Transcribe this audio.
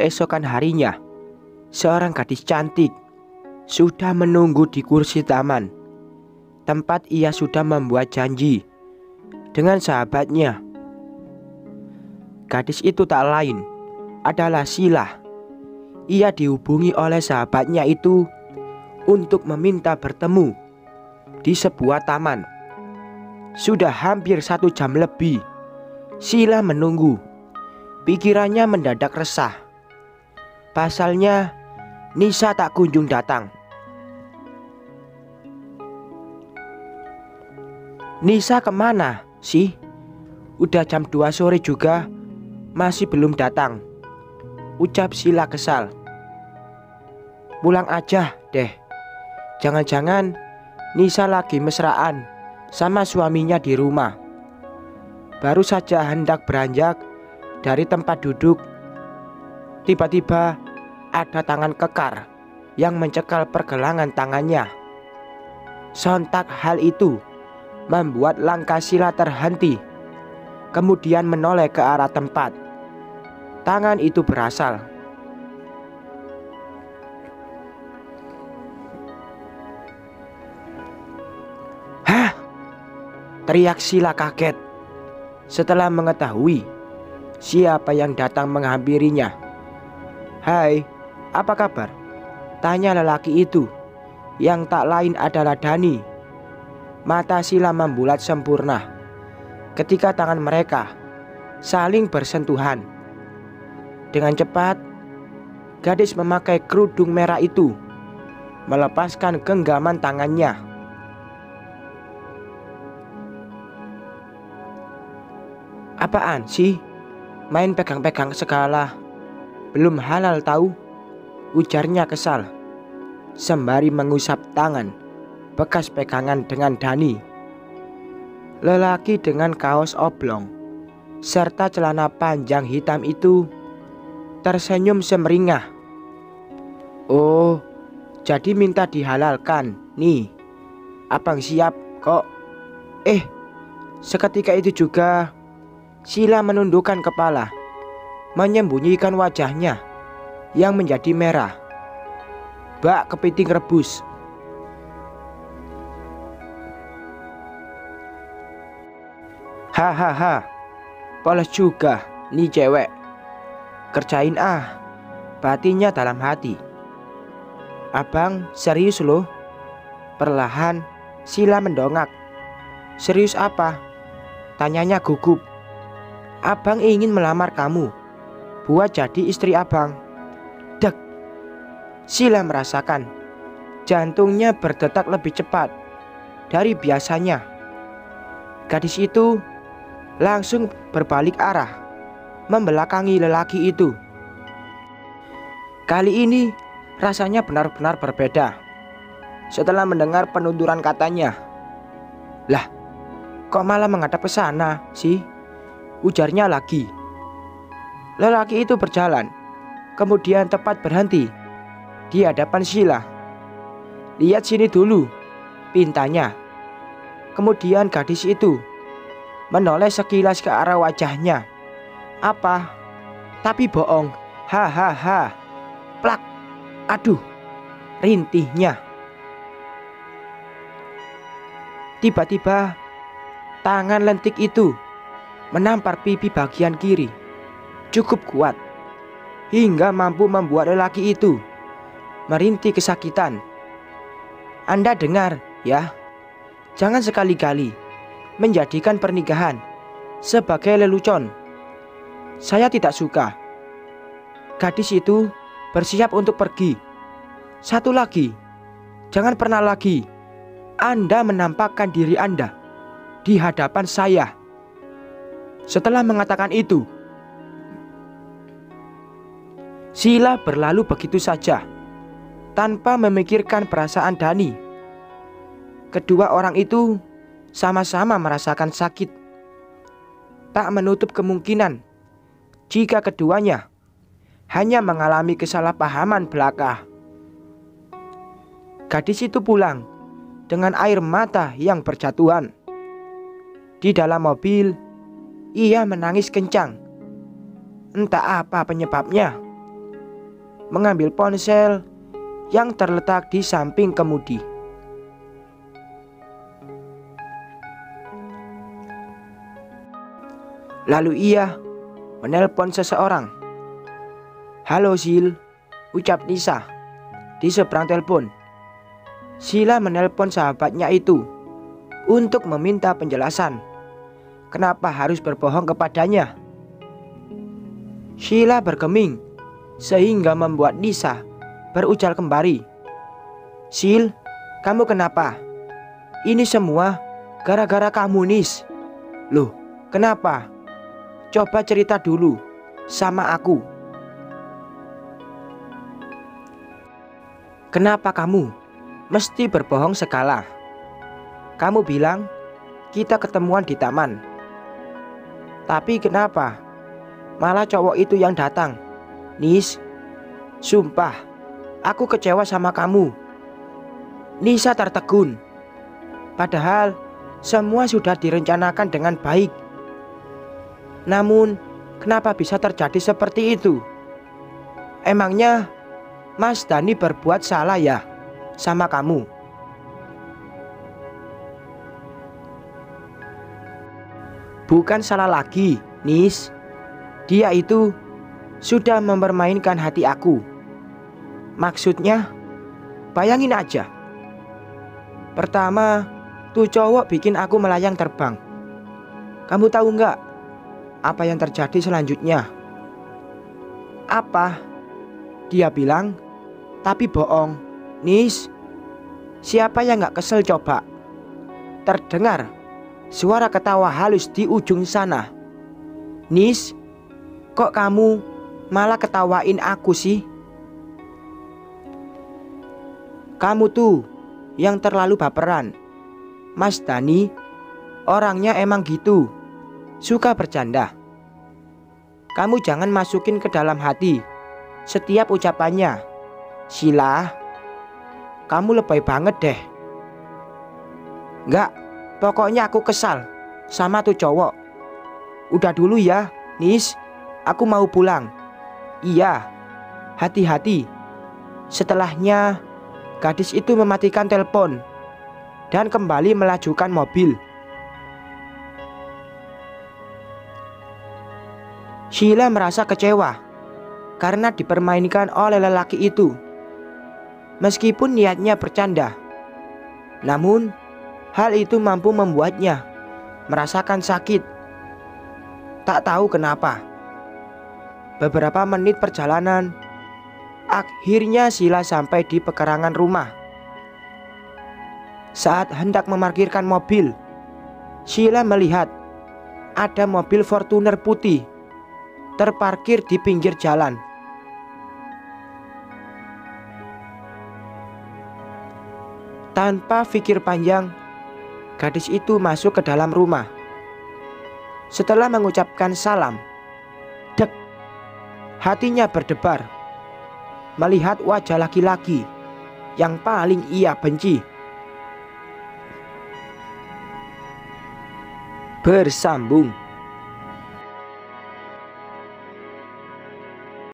keesokan harinya, seorang gadis cantik sudah menunggu di kursi taman, tempat ia sudah membuat janji dengan sahabatnya. Gadis itu tak lain adalah Sila. Ia dihubungi oleh sahabatnya itu untuk meminta bertemu di sebuah taman. Sudah hampir 1 jam lebih Sila menunggu. Pikirannya mendadak resah. Pasalnya Nisa tak kunjung datang. "Nisa kemana sih? Udah jam 2 sore juga masih belum datang," ucap Sila kesal. "Pulang aja deh. Jangan-jangan Nisa lagi mesraan sama suaminya di rumah." Baru saja hendak beranjak dari tempat duduk, tiba-tiba ada tangan kekar yang mencekal pergelangan tangannya. Sontak hal itu membuat langkah Sila terhenti, kemudian menoleh ke arah tempat tangan itu berasal. "Hah!" teriak Sila kaget setelah mengetahui siapa yang datang menghampirinya. "Hai, apa kabar?" tanya lelaki itu yang tak lain adalah Dani. Mata Sila membulat sempurna ketika tangan mereka saling bersentuhan. Dengan cepat, gadis memakai kerudung merah itu melepaskan genggaman tangannya. "Apaan sih? Main pegang-pegang segala. Belum halal tahu," ujarnya kesal sembari mengusap tangan bekas pegangan dengan Dani. Lelaki dengan kaos oblong serta celana panjang hitam itu tersenyum semeringah. "Oh, jadi minta dihalalkan nih. Abang siap kok." Seketika itu juga Sila menundukkan kepala, menyembunyikan wajahnya yang menjadi merah. Bak kepiting rebus. "Hahaha, polos juga nih cewek. Kerjain ah," batinnya dalam hati. "Abang serius loh." Perlahan Sila mendongak. "Serius apa?" tanyanya gugup. "Abang ingin melamar kamu buat jadi istri abang." Dek. Sila merasakan jantungnya berdetak lebih cepat dari biasanya. Gadis itu langsung berbalik arah, membelakangi lelaki itu. Kali ini rasanya benar-benar berbeda. Setelah mendengar penuturan katanya, "Lah, kok malah menghadap ke sana sih?" ujarnya lagi. Lelaki itu berjalan, kemudian tepat berhenti di hadapan Sila. "Lihat sini dulu," pintanya. Kemudian gadis itu menoleh sekilas ke arah wajahnya. "Apa? Tapi bohong. Hahaha." Plak. Aduh, rintihnya. Tiba-tiba tangan lentik itu menampar pipi bagian kiri cukup kuat hingga mampu membuat lelaki itu merintih kesakitan. "Anda dengar ya, jangan sekali-kali menjadikan pernikahan sebagai lelucon. Saya tidak suka." Gadis itu bersiap untuk pergi. "Satu lagi, jangan pernah lagi Anda menampakkan diri Anda di hadapan saya." Setelah mengatakan itu, Sila berlalu begitu saja tanpa memikirkan perasaan Dani. Kedua orang itu sama-sama merasakan sakit. Tak menutup kemungkinan jika keduanya hanya mengalami kesalahpahaman belaka. Gadis itu pulang dengan air mata yang berjatuhan. Di dalam mobil ia menangis kencang. Entah apa penyebabnya. mengambil ponsel yang terletak di samping kemudi. Lalu ia menelpon seseorang. "Halo Sil," ucap Nisa di seberang telepon. Sheila menelpon sahabatnya itu untuk meminta penjelasan kenapa harus berbohong kepadanya. Sheila bergeming sehingga membuat Nisa berujar kembali. "Sil, kamu kenapa? Ini semua gara-gara kamu, Nis." "Loh, kenapa? Coba cerita dulu sama aku. Kenapa kamu mesti berbohong segala? Kamu bilang kita ketemuan di taman. Tapi kenapa malah cowok itu yang datang? Nis, sumpah aku kecewa sama kamu." Nisa tertegun. Padahal semua sudah direncanakan dengan baik. Namun kenapa bisa terjadi seperti itu? Emangnya Mas Dani berbuat salah ya sama kamu? "Bukan salah lagi, Nis. Dia itu sudah mempermainkan hati aku. Maksudnya, bayangin aja. Pertama, tuh cowok bikin aku melayang terbang. Kamu tahu nggak apa yang terjadi selanjutnya?" "Apa?" Dia bilang, tapi bohong. Nis, siapa yang gak kesel coba? Terdengar suara ketawa halus di ujung sana. "Nis, kok kamu malah ketawain aku sih?" "Kamu tuh yang terlalu baperan. Mas Dani orangnya emang gitu, suka bercanda. Kamu jangan masukin ke dalam hati setiap ucapannya. Sheila, kamu lebay banget deh." "Enggak, pokoknya aku kesal sama tuh cowok. Udah dulu ya, Nis, aku mau pulang." "Iya, hati-hati." Setelahnya, gadis itu mematikan telepon dan kembali melajukan mobil. Sheila merasa kecewa karena dipermainkan oleh lelaki itu. Meskipun niatnya bercanda, namun hal itu mampu membuatnya merasakan sakit. Tak tahu kenapa, beberapa menit perjalanan, akhirnya Sheila sampai di pekarangan rumah. Saat hendak memarkirkan mobil, Sheila melihat ada mobil Fortuner putih terparkir di pinggir jalan. Tanpa pikir panjang, gadis itu masuk ke dalam rumah. Setelah mengucapkan salam, dek, hatinya berdebar melihat wajah laki-laki yang paling ia benci. Bersambung.